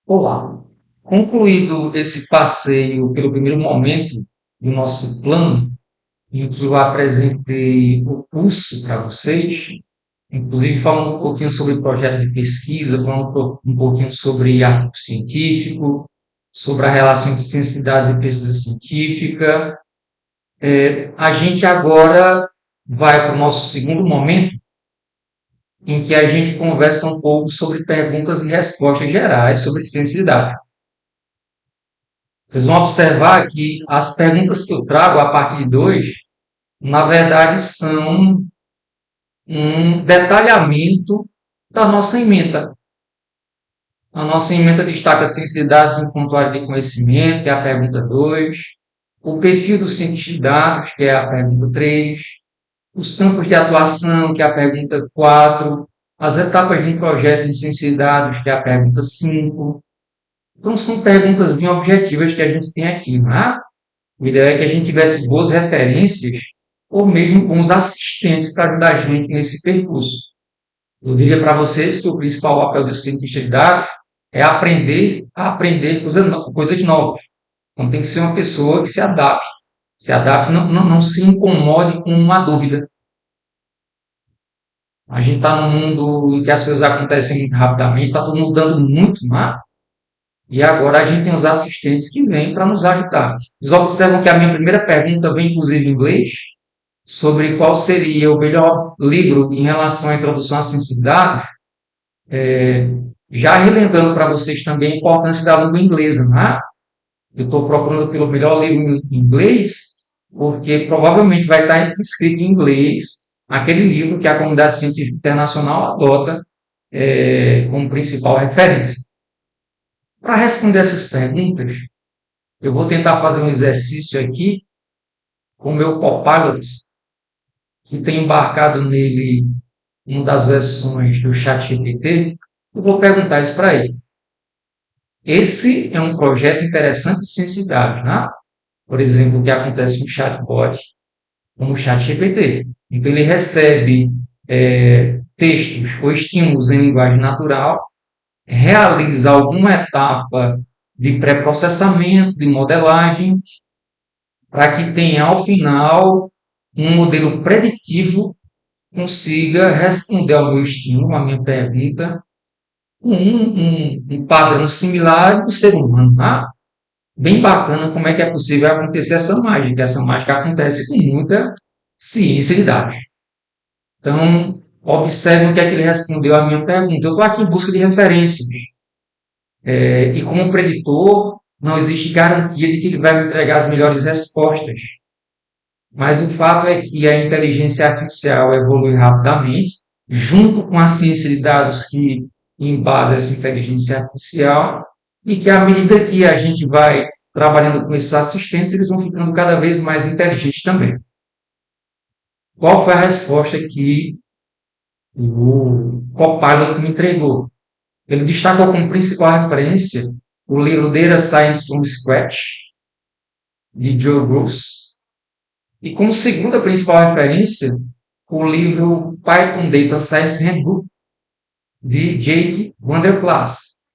Olá. Concluído esse passeio pelo primeiro momento do nosso plano, em que eu apresentei o curso para vocês, inclusive falando um pouquinho sobre projeto de pesquisa, falando um pouquinho sobre artigo científico, sobre a relação de ciência e dados e pesquisa científica, a gente agora vai para o nosso segundo momento, em que a gente conversa um pouco sobre perguntas e respostas gerais sobre ciência e dados. Vocês vão observar que as perguntas que eu trago a partir de hoje, na verdade, são um detalhamento da nossa ementa. A nossa ementa destaca ciência e dados enquanto área de conhecimento, que é a pergunta 2, o perfil do cientista de dados, que é a pergunta 3, os campos de atuação, que é a pergunta 4, as etapas de um projeto de ciência e dados, que é a pergunta 5. Então, são perguntas bem objetivas que a gente tem aqui, não é? O ideal é que a gente tivesse boas referências ou mesmo bons assistentes para ajudar a gente nesse percurso. Eu diria para vocês que o principal papel do cientista de dados é aprender a aprender coisas novas. Então tem que ser uma pessoa que se adapte, não se incomode com uma dúvida. A gente está num mundo em que as coisas acontecem muito rapidamente, está tudo mudando muito, né? E agora a gente tem os assistentes que vêm para nos ajudar. Vocês observam que a minha primeira pergunta vem, inclusive, em inglês, sobre qual seria o melhor livro em relação à introdução à ciência de dados, já relembrando para vocês também a importância da língua inglesa, né? Eu estou procurando pelo melhor livro em inglês, porque provavelmente vai estar escrito em inglês aquele livro que a comunidade científica internacional adota como principal referência. Para responder essas perguntas, eu vou tentar fazer um exercício aqui com o meu Copilot, que tem embarcado nele uma das versões do ChatGPT. Eu vou perguntar isso para ele. Esse é um projeto interessante de ciência de dados, né? Por exemplo, o que acontece com o chatbot, como o ChatGPT. Então, ele recebe textos ou estímulos em linguagem natural, realiza alguma etapa de pré-processamento, de modelagem, para que tenha, ao final, um modelo preditivo consiga responder ao meu estímulo, à minha pergunta, com um padrão similar do ser humano. Tá? Bem bacana como é que é possível acontecer essa mágica. Essa mágica acontece com muita ciência de dados. Então, observe o que é que ele respondeu à minha pergunta. Eu estou aqui em busca de referências. E como preditor, não existe garantia de que ele vai me entregar as melhores respostas. Mas o fato é que a inteligência artificial evolui rapidamente, junto com a ciência de dados que embasa essa inteligência artificial, e que à medida que a gente vai trabalhando com esses assistentes, eles vão ficando cada vez mais inteligentes também. Qual foi a resposta que o Copilot me entregou? Ele destacou como principal referência o livro Data Science from Scratch, de Joe Gross, e como segunda principal referência, o livro Python Data Science Handbook, de Jake Vanderplas.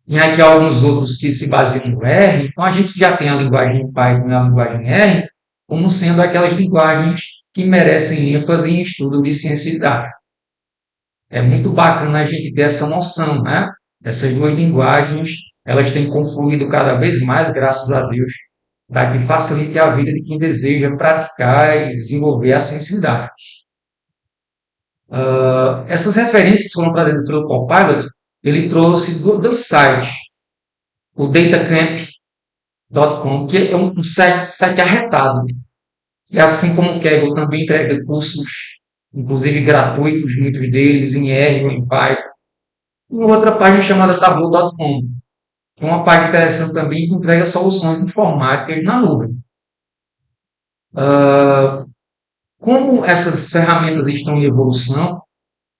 E aqui alguns outros que se baseiam no R, então a gente já tem a linguagem Python e a linguagem R como sendo aquelas linguagens que merecem ênfase em estudo de ciência de dados. É muito bacana a gente ter essa noção, né? Essas duas linguagens, elas têm confluído cada vez mais, graças a Deus, para que facilite a vida de quem deseja praticar e desenvolver a ciência de dados. Essas referências foram trazidas pelo Copilot. Ele trouxe dois sites. O datacamp.com, que é um site arretado. E assim como o Kaggle também entrega cursos, inclusive gratuitos, muitos deles em R ou em Python. E outra página chamada tableau.com, que é uma página interessante também que entrega soluções informáticas na nuvem. Como essas ferramentas estão em evolução,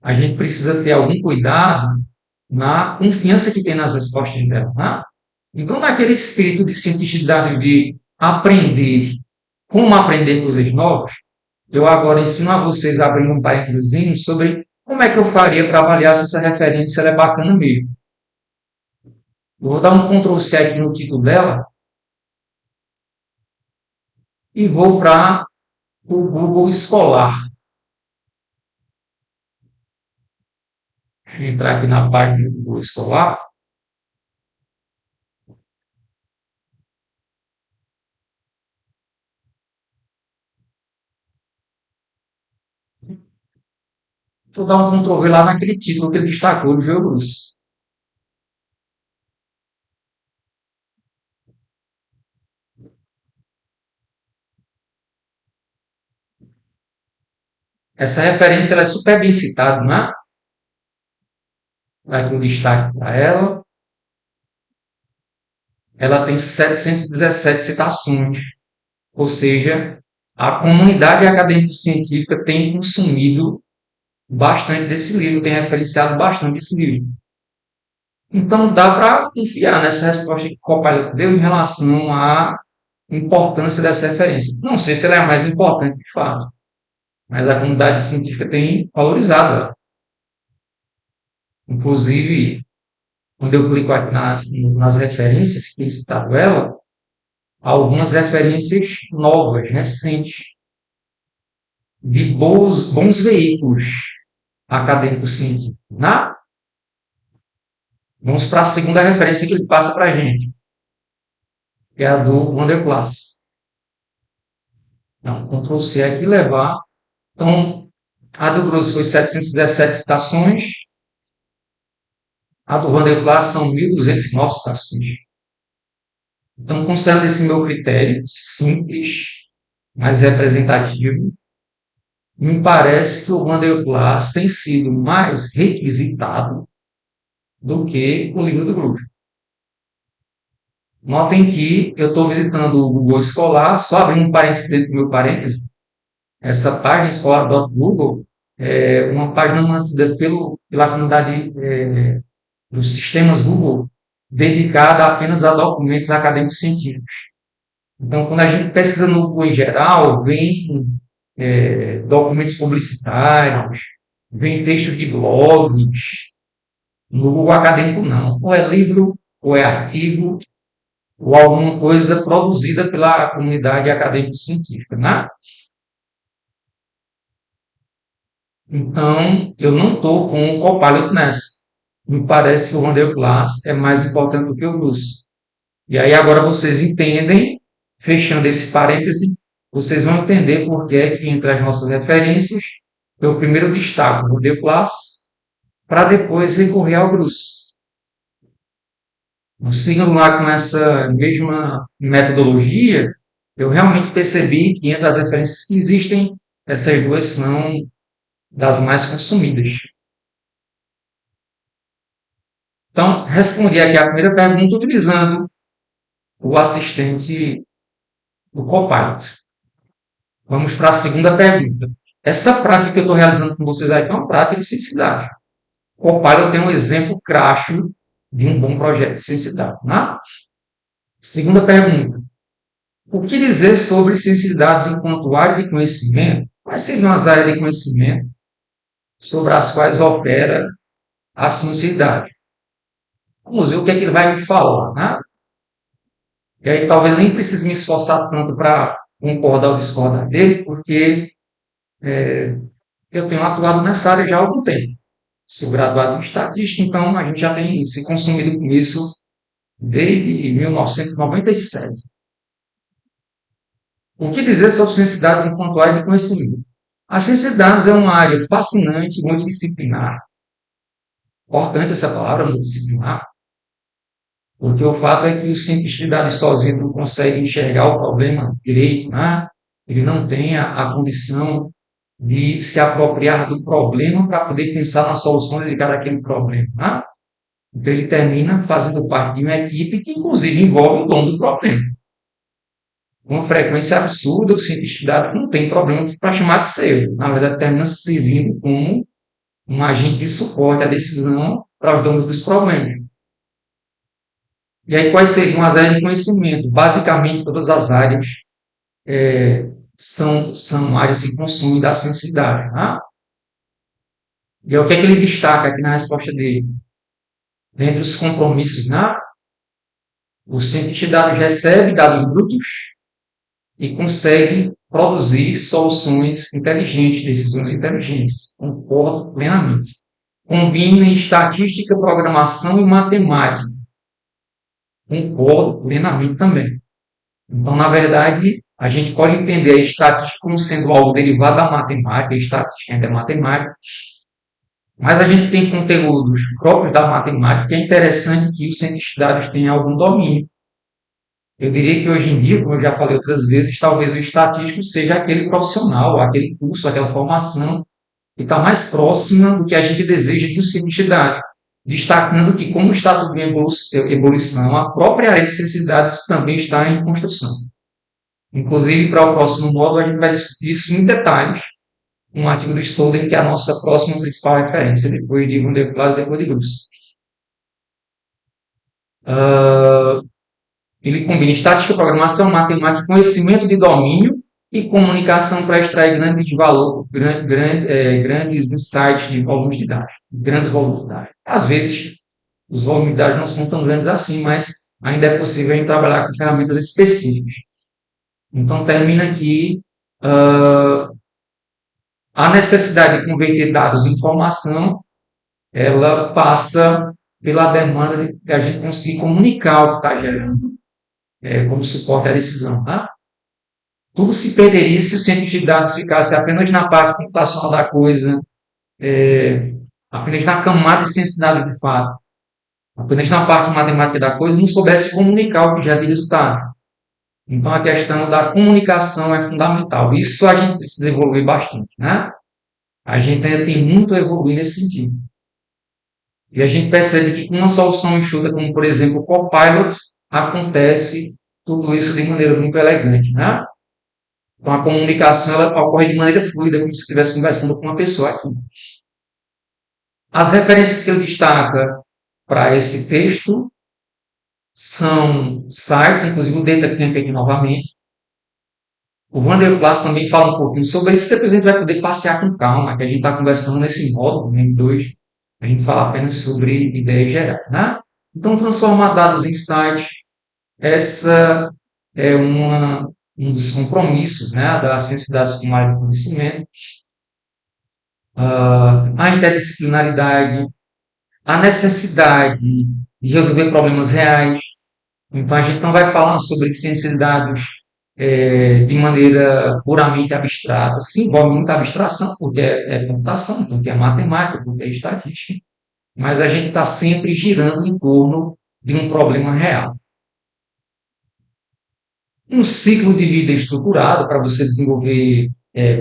a gente precisa ter algum cuidado na confiança que tem nas respostas dela. Né? Então, naquele espírito de cientista de dados de aprender, como aprender coisas novas, eu agora ensino a vocês, abrindo um parênteses, sobre como é que eu faria para avaliar se essa referência é bacana mesmo. Eu vou dar um Ctrl C aqui no título dela e vou para o Google Escolar. Deixa eu entrar aqui na página do Google Escolar. Vou dar um Ctrl V lá naquele título que ele destacou do GeoBruce. Essa referência ela é super bem citada, não é? Dá aqui um destaque para ela. Ela tem 717 citações, ou seja, a comunidade acadêmico-científica tem consumido bastante desse livro, tem referenciado bastante esse livro. Então, dá para confiar nessa resposta que o Copilot deu em relação à importância dessa referência. Não sei se ela é a mais importante, de fato, mas a comunidade científica tem valorizado ela. Inclusive, quando eu clico aqui nas referências que tem citado ela, algumas referências novas, recentes, de bons veículos acadêmicos científicos. Né? Vamos para a segunda referência que ele passa para a gente, que é a do Wanderplas. Então, Ctrl C aqui levar. Então, a do Grosso foi 717 citações, a do Wanderplas são 1.209 citações. Então, considerando esse meu critério simples, mais representativo, me parece que o Wanderplas tem sido mais requisitado do que o livro do grupo. Notem que eu estou visitando o Google Escolar, só abrindo um parênteses dentro do meu parênteses. Essa página escolar.google é uma página mantida pela comunidade dos sistemas Google, dedicada apenas a documentos acadêmicos científicos. Então, quando a gente pesquisa no Google em geral, vem documentos publicitários, vem textos de blogs. No Google acadêmico, não. Ou é livro, ou é artigo, ou alguma coisa produzida pela comunidade acadêmico-científica. Né? Então, eu não estou com o Copilot nessa. Me parece que o Wanderplas é mais importante do que o Bruce. E aí agora vocês entendem, fechando esse parêntese, vocês vão entender por que é que entre as nossas referências, eu primeiro destaco o Wanderplas, para depois recorrer ao Bruce. Seguindo lá com essa mesma metodologia, eu realmente percebi que entre as referências que existem, essas duas são das mais consumidas. Então, respondi aqui a primeira pergunta utilizando o assistente do Copilot. Vamos para a segunda pergunta. Essa prática que eu estou realizando com vocês aqui é uma prática de ciência. O Copilot tem um exemplo crasso de um bom projeto de ciência. Né? Segunda pergunta. O que dizer sobre ciência de dados enquanto área de conhecimento? Quais seriam as áreas de conhecimento sobre as quais opera a ciência de dados? Vamos ver o que é que ele vai me falar. Né? E aí talvez nem precise me esforçar tanto para concordar ou discordar dele, porque eu tenho atuado nessa área já há algum tempo. Sou graduado em estatística, então a gente já tem se consumido com isso desde 1997. O que dizer sobre ciência de dados enquanto área de conhecimento? A ciência de dados é uma área fascinante, multidisciplinar. Importante essa palavra, multidisciplinar, porque o fato é que o cientista de dados sozinho não consegue enxergar o problema direito, né? Ele não tem a condição de se apropriar do problema para poder pensar na solução dedicada àquele problema. Né? Então, ele termina fazendo parte de uma equipe que, inclusive, envolve o dono do problema. Com uma frequência absurda, o cientista de dados não tem problema para chamar de seu. Na verdade, termina se servindo como um agente de suporte à decisão para os donos dos problemas. E aí, quais seriam as áreas de conhecimento? Basicamente, todas as áreas são áreas que consumem da ciência de dados. Né? E é o que é que ele destaca aqui na resposta dele? Dentre os compromissos, né? O cientista de dados recebe dados brutos e consegue produzir soluções inteligentes, decisões inteligentes. Concordo plenamente. Combina estatística, programação e matemática. Concordo plenamente também. Então, na verdade, a gente pode entender a estatística como sendo algo derivado da matemática, a estatística ainda é matemática, mas a gente tem conteúdos próprios da matemática que é interessante que os cientistas de dados tenham algum domínio. Eu diria que hoje em dia, como eu já falei outras vezes, talvez o estatístico seja aquele profissional, aquele curso, aquela formação que está mais próxima do que a gente deseja de um cientista de dados. Destacando que, como está tudo em evolução, a própria área de ciência de dados também está em construção. Inclusive, para o próximo módulo, a gente vai discutir isso em detalhes, um artigo do Stolden, que é a nossa próxima principal referência, depois de Van der Plas e depois de Bruce. Ele combina estatística, programação, matemática, conhecimento de domínio e comunicação para extrair grandes insights de volumes de dados, grandes volumes de dados. Às vezes, os volumes de dados não são tão grandes assim, mas ainda é possível a gente trabalhar com ferramentas específicas. Então, termina aqui a necessidade de converter dados em informação, ela passa pela demanda de a gente conseguir comunicar o que está gerando como suporte à decisão. Tá? Tudo se perderia se o cientista de dados ficasse apenas na parte computacional da coisa, apenas na camada de ciência de dados de fato, apenas na parte matemática da coisa, não soubesse comunicar o que gera de resultado. Então, a questão da comunicação é fundamental. Isso a gente precisa evoluir bastante. Né? A gente ainda tem muito a evoluir nesse sentido. E a gente percebe que com uma solução enxuta, como, por exemplo, o Copilot, acontece tudo isso de maneira muito elegante. Né? Então, a comunicação ela ocorre de maneira fluida, como se estivesse conversando com uma pessoa aqui. As referências que ele destaca para esse texto são sites, inclusive o DataCamp aqui novamente. O Van der Plas também fala um pouquinho sobre isso, depois a gente vai poder passear com calma, que a gente está conversando nesse módulo, no M2, a gente fala apenas sobre ideias gerais. Né? Então, transformar dados em sites, essa é um dos compromissos, né, da ciência de dados como área de conhecimento. A interdisciplinaridade, a necessidade de resolver problemas reais. Então, a gente não vai falar sobre ciência de dados de maneira puramente abstrata. Sim, envolve muita abstração, porque é computação, porque é matemática, porque é estatística, mas a gente está sempre girando em torno de um problema real. Um ciclo de vida estruturado para você desenvolver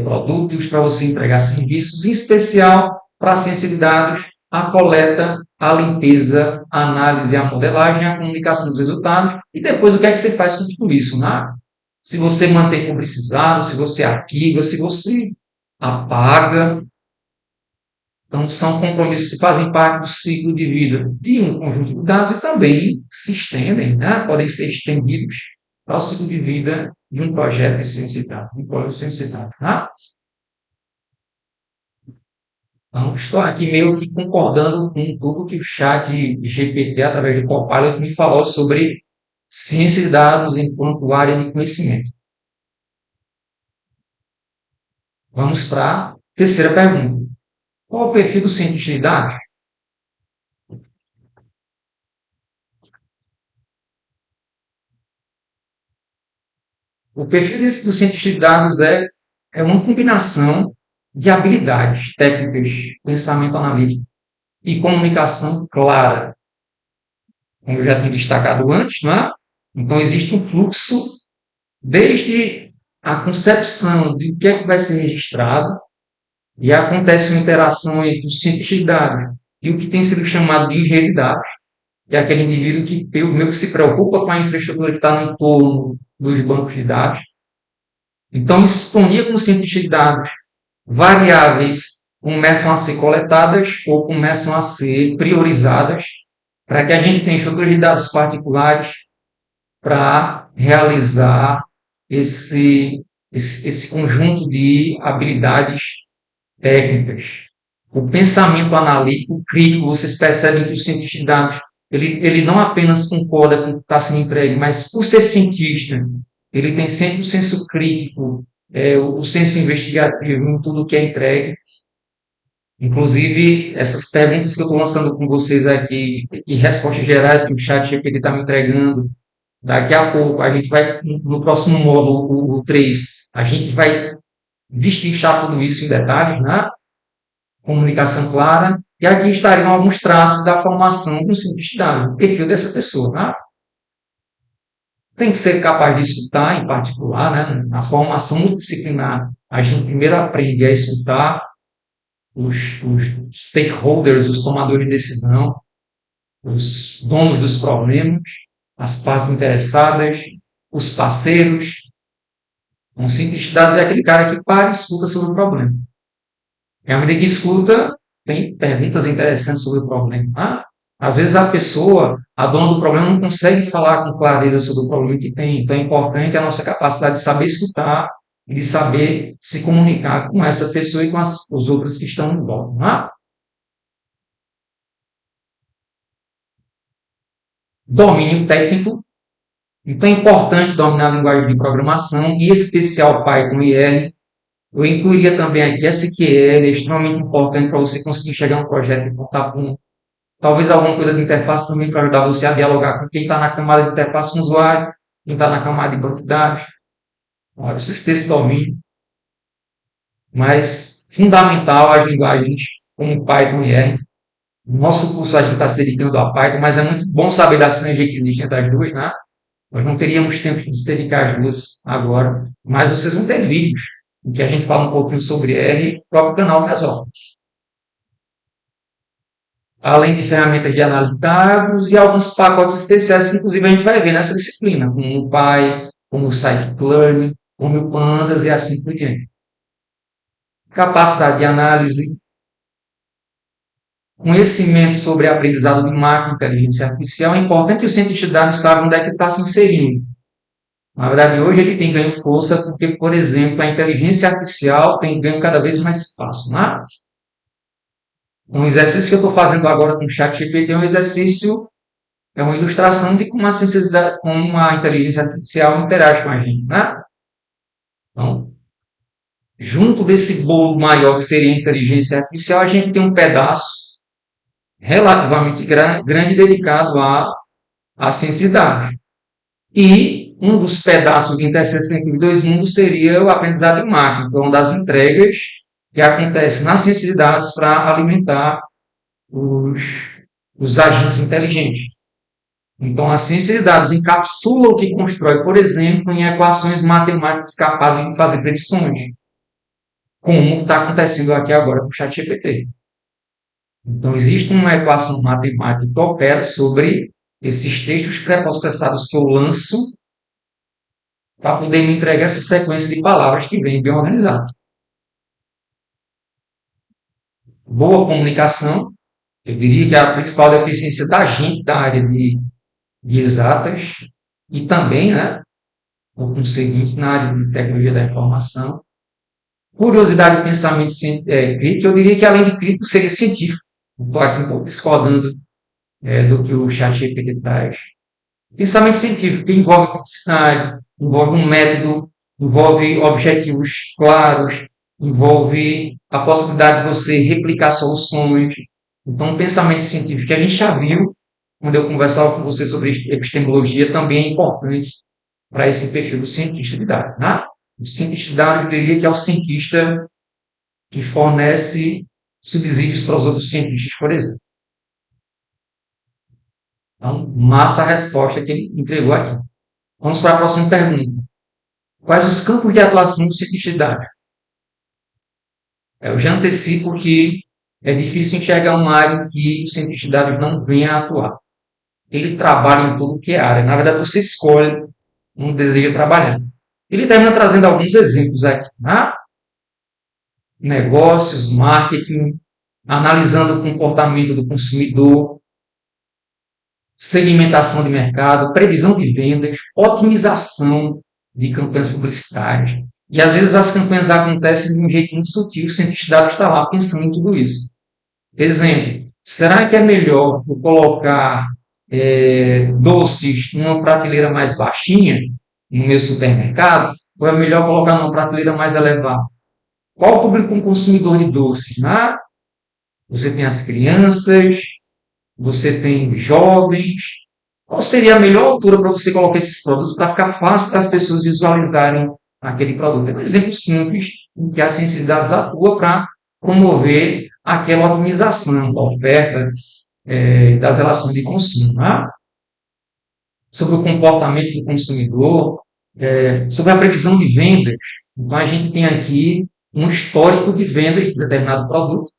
produtos, para você entregar serviços, em especial para a ciência de dados, a coleta, a limpeza, a análise, a modelagem, a comunicação dos resultados, e depois o que é que você faz com tudo isso, né? Se você mantém publicizado, se você arquiva, se você apaga. Então, são compromissos que fazem parte do ciclo de vida de um conjunto de dados e também se estendem, né? Podem ser estendidos ao ciclo de vida de um projeto de ciência de dados, de um projeto de ciência de dados. Tá? Então, estou aqui meio que concordando com tudo que o chat GPT, através do Copilot, me falou sobre ciência de dados enquanto área de conhecimento. Vamos para a terceira pergunta. Qual é o perfil do cientista de dados? O perfil do cientista de dados é uma combinação de habilidades técnicas, pensamento analítico e comunicação clara. Como eu já tinha destacado antes, não é? Então, existe um fluxo desde a concepção de o que é que vai ser registrado e acontece uma interação entre o cientista de dados e o que tem sido chamado de engenheiro de dados, que é aquele indivíduo que meio que se preocupa com a infraestrutura que está no entorno dos bancos de dados. Então, em sintonia com o cientista de dados, variáveis começam a ser coletadas ou começam a ser priorizadas para que a gente tenha estruturas de dados particulares para realizar esse conjunto de habilidades técnicas. O pensamento analítico crítico, vocês percebem que o cientista de dados ele não apenas concorda com o que está sendo entregue, mas por ser cientista, ele tem sempre o senso crítico, o senso investigativo em tudo que é entregue. Inclusive, essas perguntas que eu estou lançando com vocês aqui, e respostas gerais que o chat GPT está me entregando, daqui a pouco, a gente vai, no próximo módulo, o 3, a gente vai destrinchar tudo isso em detalhes, né? Comunicação clara, e aqui estariam alguns traços da formação de um cientista de dados, o perfil dessa pessoa, né? Tem que ser capaz de escutar, em particular, né? Na formação multidisciplinar, a gente primeiro aprende a escutar os stakeholders, os tomadores de decisão, os donos dos problemas, as partes interessadas, os parceiros. Um cientista de dados é aquele cara que para e escuta sobre o problema. E à medida que escuta, tem perguntas interessantes sobre o problema. Às vezes a pessoa, a dona do problema, não consegue falar com clareza sobre o problema que tem. Então é importante a nossa capacidade de saber escutar e de saber se comunicar com essa pessoa e com os outros que estão em volta. Domínio técnico. Então é importante dominar a linguagem de programação, em especial Python e R. Eu incluiria também aqui SQL, é extremamente importante para você conseguir chegar a um projeto de ponta a ponta. Talvez alguma coisa de interface também para ajudar você a dialogar com quem está na camada de interface com o usuário, quem está na camada de banco de dados. Olha, precisa ter esse domínio. Mas fundamental as linguagens como Python e R. No nosso curso a gente está se dedicando a Python, mas é muito bom saber da sinergia que existe entre as duas, né? Nós não teríamos tempo de se dedicar às duas agora, mas vocês vão ter vídeos em que a gente fala um pouquinho sobre R, o próprio canal resolve. Além de ferramentas de análise de dados e alguns pacotes especiais que, inclusive, a gente vai ver nessa disciplina, como o PyTorch, como o Scikit-learn, como o Pandas e assim por diante. Capacidade de análise, conhecimento sobre aprendizado de máquina, inteligência artificial. É importante que o cientista de dados saiba onde é que ele está se inserindo. Na verdade, hoje ele tem ganho força porque, por exemplo, a inteligência artificial tem ganho cada vez mais espaço. Né? Um exercício que eu estou fazendo agora com o ChatGPT é um exercício, é uma ilustração de como como a inteligência artificial interage com a gente. Né? Então, junto desse bolo maior que seria a inteligência artificial, a gente tem um pedaço relativamente grande dedicado à ciência de dados. E um dos pedaços de interseção entre os dois mundos seria o aprendizado de máquina, que é uma das entregas que acontece na ciência de dados para alimentar os agentes inteligentes. Então, a ciência de dados encapsula o que constrói, por exemplo, em equações matemáticas capazes de fazer predições, como está acontecendo aqui agora com o ChatGPT. Então, existe uma equação matemática que opera sobre esses textos pré-processados que eu lanço para poder me entregar essa sequência de palavras que vem bem organizada. Boa comunicação, eu diria que é a principal deficiência da gente da área de exatas e também, né, o seguinte, na área de tecnologia da informação. Curiosidade e pensamento crítico, eu diria que além de crítico seria científico. Estou aqui um pouco discordando do que o ChatGPT traz. Pensamento científico, que envolve complexidade, envolve um método, envolve objetivos claros, envolve a possibilidade de você replicar soluções. Então, o pensamento científico, que a gente já viu, quando eu conversava com você sobre epistemologia, também é importante para esse perfil do cientista de dados. Né? O cientista de dados, eu diria que é o cientista que fornece subsídios para os outros cientistas, por exemplo. Então, massa a resposta que ele entregou aqui. Vamos para a próxima pergunta. Quais os campos de atuação do cientista de dados? Eu já antecipo que é difícil enxergar uma área em que o cientista de dados não venha a atuar. Ele trabalha em tudo que é área. Na verdade, você escolhe onde deseja trabalhar. Ele termina trazendo alguns exemplos aqui. Né? Negócios, marketing, analisando o comportamento do consumidor, segmentação de mercado, previsão de vendas, otimização de campanhas publicitárias. E às vezes as campanhas acontecem de um jeito muito sutil, o cientista de dados está lá pensando em tudo isso. Exemplo, será que é melhor eu colocar doces numa prateleira mais baixinha, no meu supermercado, ou é melhor colocar numa prateleira mais elevada? Qual o público consumidor de doces? Né? Você tem as crianças, você tem jovens. Qual seria a melhor altura para você colocar esses produtos para ficar fácil das pessoas visualizarem aquele produto? É um exemplo simples em que a ciência de dados atua para promover aquela otimização da oferta das relações de consumo. Né? Sobre o comportamento do consumidor, sobre a previsão de vendas. Então, a gente tem aqui um histórico de vendas de determinado produto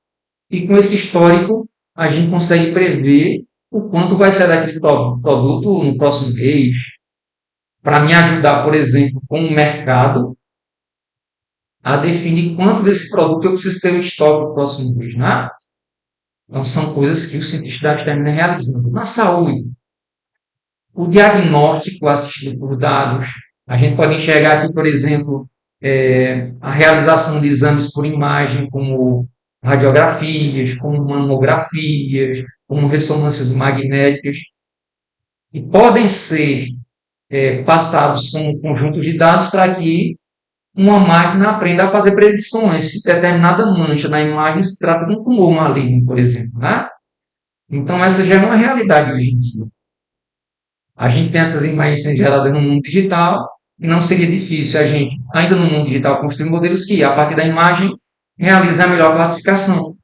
e com esse histórico a gente consegue prever o quanto vai ser daquele produto no próximo mês, para me ajudar, por exemplo, com o mercado a definir quanto desse produto eu preciso ter em estoque no próximo mês. Né? Então, são coisas que o cientista de dados termina realizando. Na saúde, o diagnóstico assistido por dados, a gente pode enxergar aqui, por exemplo, a realização de exames por imagem, como radiografias, como mamografias, como ressonâncias magnéticas, e podem ser passados como conjuntos de dados para que uma máquina aprenda a fazer predições se determinada mancha na imagem se trata de um tumor maligno, por exemplo. Né? Então, essa já é uma realidade hoje em dia. A gente tem essas imagens sendo geradas no mundo digital e não seria difícil a gente, ainda no mundo digital, construir modelos que, a partir da imagem, realizem a melhor classificação.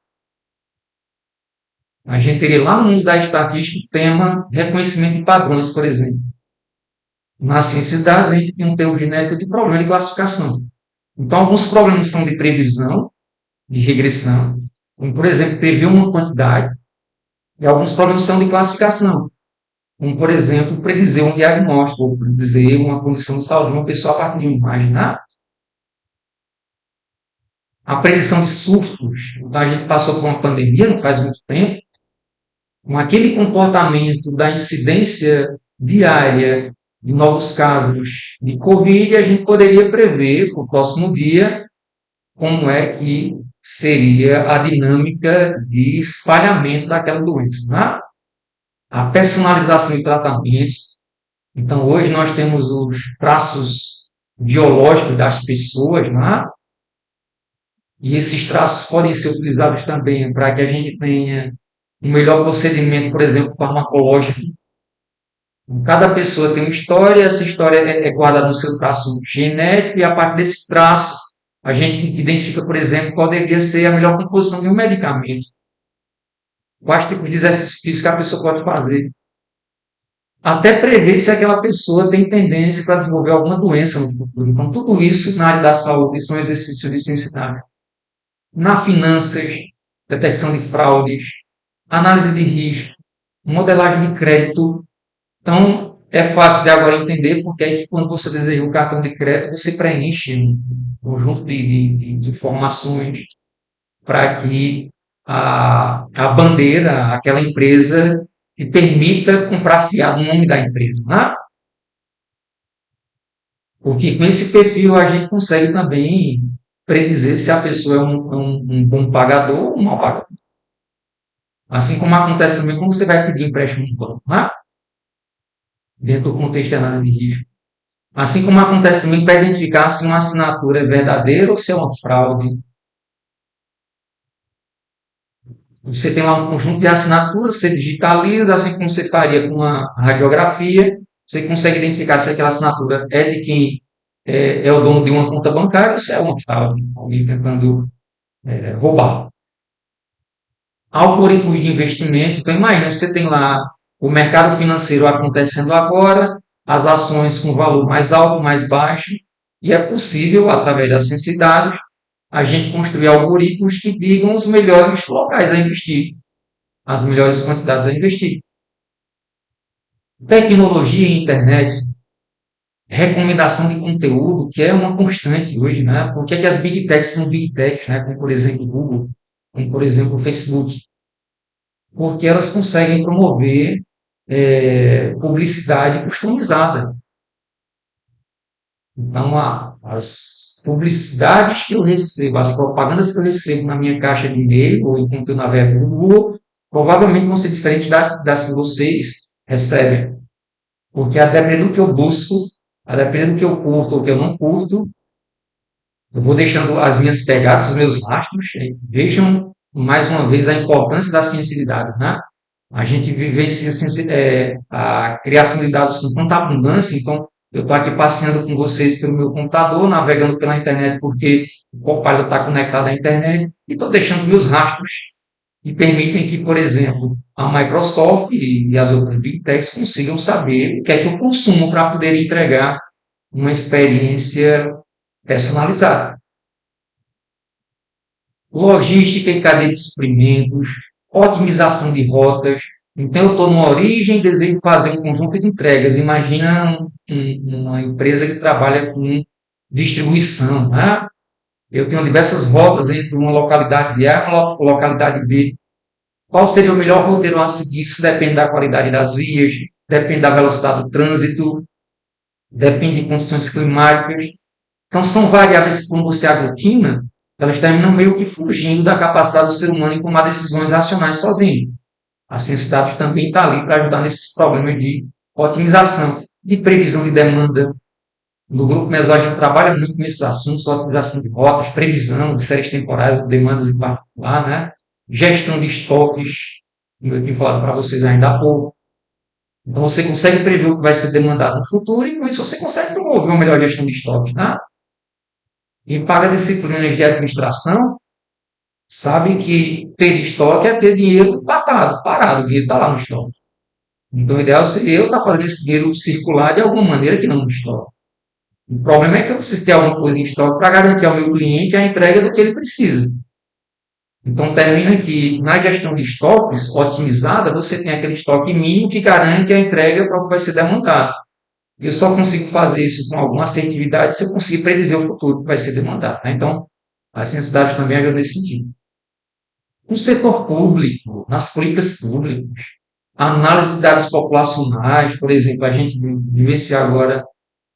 A gente teria lá no mundo da estatística o tema reconhecimento de padrões, por exemplo. Na ciência de dados, a gente tem um termo genérico de problema de classificação. Então, alguns problemas são de previsão, de regressão, como, por exemplo, prever uma quantidade, e alguns problemas são de classificação, como, por exemplo, predizer um diagnóstico, ou predizer uma condição de saúde de uma pessoa a partir de uma imagem. Né? A predição de surtos, então a gente passou por uma pandemia, não faz muito tempo, com aquele comportamento da incidência diária de novos casos de Covid, a gente poderia prever para o próximo dia como é que seria a dinâmica de espalhamento daquela doença. Né? A personalização de tratamentos. Então, hoje nós temos os traços biológicos das pessoas, né? E esses traços podem ser utilizados também para que a gente tenha um melhor procedimento, por exemplo, farmacológico. Cada pessoa tem uma história, essa história é guardada no seu traço genético e a partir desse traço a gente identifica, por exemplo, qual deveria ser a melhor composição de um medicamento. Quais tipos de exercício físico a pessoa pode fazer. Até prever se aquela pessoa tem tendência para desenvolver alguma doença no futuro. Então, tudo isso na área da saúde são exercícios de ciência da área. Na finanças, detecção de fraudes, análise de risco, modelagem de crédito. Então, é fácil de agora entender porque é que quando você deseja um cartão de crédito, você preenche um conjunto de informações para que a bandeira, aquela empresa, te permita comprar fiado no nome da empresa. Né? Porque com esse perfil a gente consegue também predizer se a pessoa é um bom pagador ou um mau pagador. Assim como acontece também quando você vai pedir empréstimo no banco. Né? Dentro do contexto de análise de risco. Assim como acontece também para identificar se uma assinatura é verdadeira ou se é uma fraude. Você tem lá um conjunto de assinaturas, você digitaliza, assim como você faria com uma radiografia, você consegue identificar se aquela assinatura é de quem é o dono de uma conta bancária ou se é uma fraude, alguém tentando roubar. Algoritmos de investimento, então imagina, você tem lá o mercado financeiro acontecendo agora, as ações com valor mais alto, mais baixo, e é possível, através da ciência de dados, a gente construir algoritmos que digam os melhores locais a investir, as melhores quantidades a investir. Tecnologia e internet, recomendação de conteúdo, que é uma constante hoje, né? Por que é que as Big Techs são Big Techs, né? Como, por exemplo, o Google, como, por exemplo, o Facebook? Porque elas conseguem promover publicidade customizada. Então, as publicidades que eu recebo, as propagandas que eu recebo na minha caixa de e-mail, ou enquanto eu navego no Google, provavelmente vão ser diferentes das que vocês recebem. Porque a depender do que eu busco, a depender do que eu curto ou que eu não curto, eu vou deixando as minhas pegadas, os meus rastros. Vejam mais uma vez a importância da ciência de dados, né? A gente vivencia a criação de dados com tanta abundância, então eu estou aqui passeando com vocês pelo meu computador, navegando pela internet porque o Copilot está conectado à internet e estou deixando meus rastros que permitem que, por exemplo, a Microsoft e as outras Big Techs consigam saber o que é que eu consumo para poder entregar uma experiência personalizada. Logística e cadeia de suprimentos, otimização de rotas. Então, eu estou numa origem e desejo fazer um conjunto de entregas. Imagina uma empresa que trabalha com distribuição. Né? Eu tenho diversas rotas entre uma localidade A e uma localidade B. Qual seria o melhor roteiro a seguir? Isso depende da qualidade das vias, depende da velocidade do trânsito, depende de condições climáticas. Então, são variáveis que, quando você aglutina, elas terminam meio que fugindo da capacidade do ser humano em tomar decisões racionais sozinho. A ciência de dados também está ali para ajudar nesses problemas de otimização, de previsão de demanda. No grupo Mesó, a gente trabalha muito nesses assuntos, otimização de rotas, previsão de séries temporais, demandas em particular, né? Gestão de estoques, como eu tinha falado para vocês ainda há pouco. Então, você consegue prever o que vai ser demandado no futuro e, com isso, você consegue promover uma melhor gestão de estoques, né? E paga disciplinas de administração, sabe que ter estoque é ter dinheiro parado, o dinheiro está lá no estoque. Então, o ideal seria eu estar fazendo esse dinheiro circular de alguma maneira que não no estoque. O problema é que eu preciso ter alguma coisa em estoque para garantir ao meu cliente a entrega do que ele precisa. Então, termina que na gestão de estoques otimizada, você tem aquele estoque mínimo que garante a entrega para o que vai ser demandado. Eu só consigo fazer isso com alguma assertividade se eu conseguir predizer o futuro que vai ser demandado. Né? Então, a ciência de dados também ajuda nesse sentido. No setor público, nas políticas públicas, a análise de dados populacionais, por exemplo, a gente vivencia agora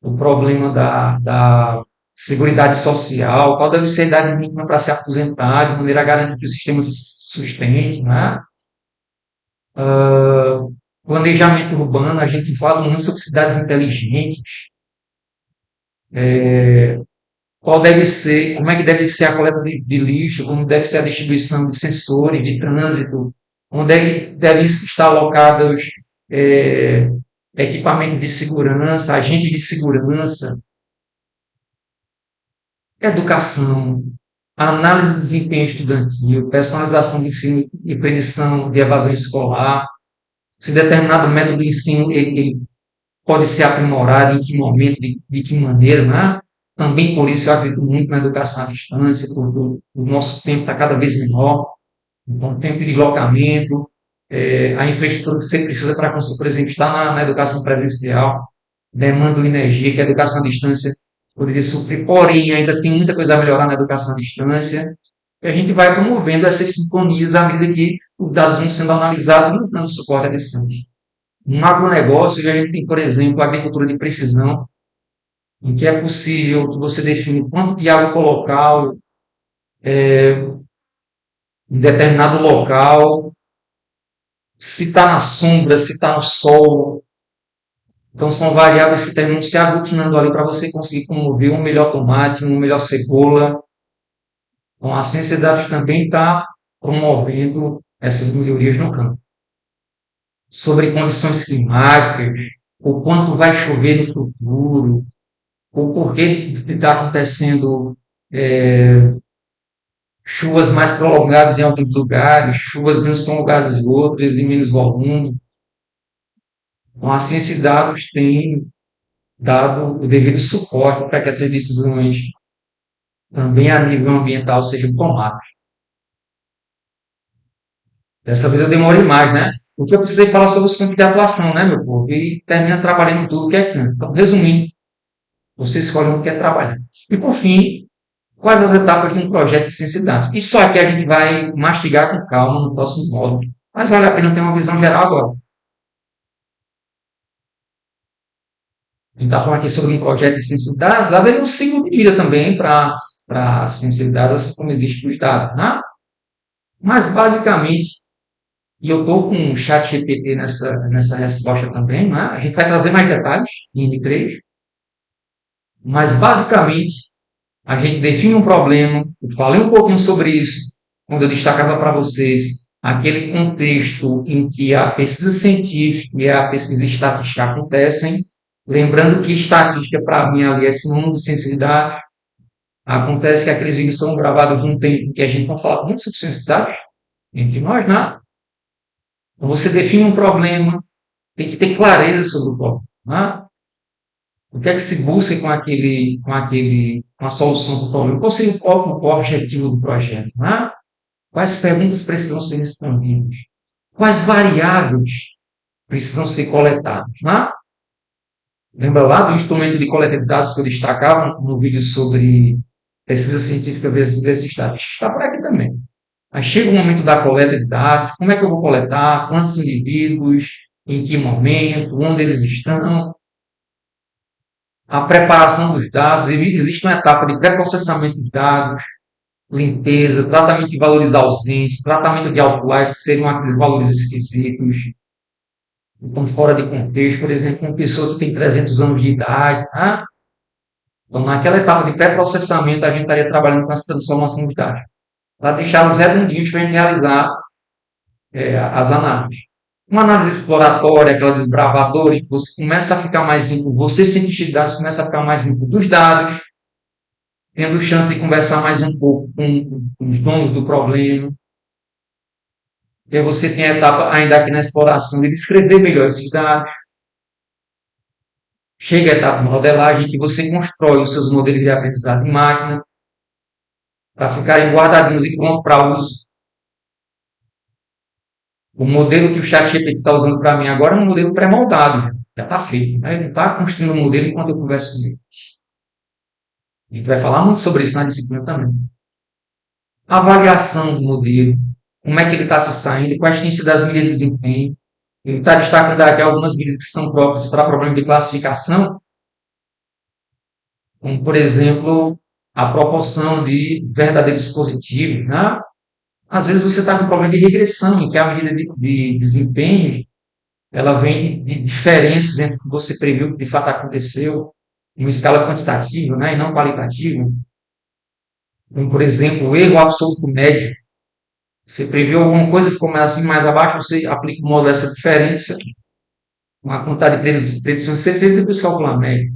o problema da seguridade social, qual deve ser a idade mínima para se aposentar, de maneira a garantir que o sistema se sustente, né? Planejamento urbano, a gente fala muito sobre cidades inteligentes, qual deve ser, como é que deve ser a coleta de lixo, como deve ser a distribuição de sensores de trânsito, onde é que devem estar alocados é, equipamentos de segurança, agentes de segurança, educação, análise de desempenho estudantil, personalização de ensino e predição de evasão escolar, se determinado método de ensino ele pode ser aprimorado, em que momento, de que maneira, né? Também por isso eu acredito muito na educação à distância, porque o nosso tempo está cada vez menor, então o tempo de deslocamento, a infraestrutura que você precisa para conseguir, por exemplo, estar na educação presencial, demanda de energia, que a educação à distância poderia suprir, porém ainda tem muita coisa a melhorar na educação à distância, e a gente vai promovendo essas sintonias à medida que os dados vão sendo analisados e nos dando suporte à decisão. Um agronegócio, a gente tem, por exemplo, a agricultura de precisão, em que é possível que você define quanto de água colocar em determinado local, se está na sombra, se está no sol. Então, são variáveis que terminam se aglutinando ali para você conseguir promover um melhor tomate, uma melhor cebola. Então, a ciência de dados também está promovendo essas melhorias no campo. Sobre condições climáticas, o quanto vai chover no futuro, o porquê está acontecendo chuvas mais prolongadas em alguns lugares, chuvas menos prolongadas em outros, em menos volume. Então, a ciência de dados tem dado o devido suporte para que essas decisões, também a nível ambiental, sejam tomadas. Dessa vez eu demorei mais, né? Porque eu precisei falar sobre os campos de atuação, né, meu povo? E termina trabalhando tudo que é campo. Então, resumindo, você escolhe o que quer trabalhar. E, por fim, quais as etapas de um projeto de ciência de dados? Isso aqui a gente vai mastigar com calma no próximo módulo. Mas vale a pena ter uma visão geral agora. A gente está falando aqui sobre um projeto de ciência de dados. Haveria um ciclo de vida também para a ciência de dados, assim como existe para os dados, né? Mas, basicamente, E eu estou com o chat GPT nessa resposta também, né? A gente vai trazer mais detalhes em M3, mas basicamente a gente define um problema. Eu falei um pouquinho sobre isso quando eu destacava para vocês aquele contexto em que a pesquisa científica e a pesquisa estatística acontecem. Lembrando que estatística, para mim, ali é sinônimo de ciência de dados. Acontece que aqueles vídeos são gravados num tempo em que a gente não fala muito sobre ciência de dados, entre nós, né? Então, você define um problema, tem que ter clareza sobre o problema. Né? O que é que se busca com a solução do problema? Qual seria o objetivo do projeto? Né? Quais perguntas precisam ser respondidas? Quais variáveis precisam ser coletadas? Né? Lembra lá do instrumento de coleta de dados que eu destacava no vídeo sobre pesquisa científica versus estatística? Está por aqui também. Aí chega o momento da coleta de dados, como é que eu vou coletar, quantos indivíduos, em que momento, onde eles estão, a preparação dos dados, existe uma etapa de pré-processamento dos dados, limpeza, tratamento de valores ausentes, tratamento de outliers, que seriam aqueles valores esquisitos, então fora de contexto, por exemplo, uma pessoa que tem 300 anos de idade. Tá? Então, naquela etapa de pré-processamento, a gente estaria trabalhando com essa transformação de dados, para deixá-los redondinhos para a gente realizar as análises. Uma análise exploratória, aquela desbravadora, em que você começa a ficar mais limpo, você, cientista de dados, começa a ficar mais limpo dos dados, tendo chance de conversar mais um pouco com os donos do problema. E aí você tem a etapa, ainda aqui na exploração, de descrever melhor esses dados. Chega a etapa de modelagem, que você constrói os seus modelos de aprendizado em máquina, para ficarem guardadinhos e prontos para uso. O modelo que o ChatGPT está usando para mim agora é um modelo pré-moldado, já está feito. Né? Ele não está construindo um modelo enquanto eu converso com ele. A gente vai falar muito sobre isso na disciplina também. Avaliação do modelo, como é que ele está se saindo, quais têm sido as medidas de desempenho. Ele está destacando aqui algumas medidas que são próprias para problemas de classificação, como, por exemplo, a proporção de verdadeiros positivos. Né? Às vezes você está com um problema de regressão, em que a medida de desempenho ela vem de diferenças entre o que você previu que de fato aconteceu, em uma escala quantitativa, né, e não qualitativa. Como, por exemplo, o erro absoluto médio. Você previu alguma coisa, ficou mais abaixo, você aplica o modo dessa diferença, uma quantidade de predições que você fez e depois calcula a média.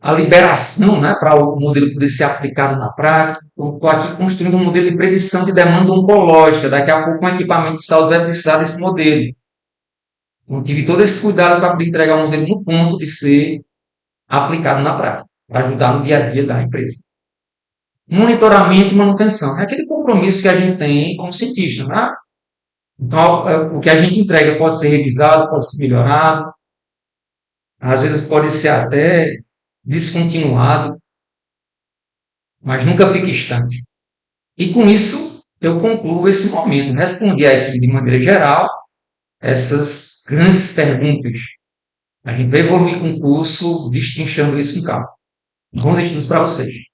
A liberação, né, para o modelo poder ser aplicado na prática. Então, estou aqui construindo um modelo de predição de demanda oncológica. Daqui a pouco, um equipamento de saúde vai precisar desse modelo. Então, tive todo esse cuidado para poder entregar um modelo no ponto de ser aplicado na prática, para ajudar no dia a dia da empresa. Monitoramento e manutenção. É aquele compromisso que a gente tem como cientista. Né? Então, o que a gente entrega pode ser revisado, pode ser melhorado, às vezes pode ser até descontinuado, mas nunca fica estanque. E com isso, eu concluo esse momento. Respondi aqui de maneira geral essas grandes perguntas. A gente vai evoluir com o curso, destrinchando isso com calma. Bons estudos para vocês.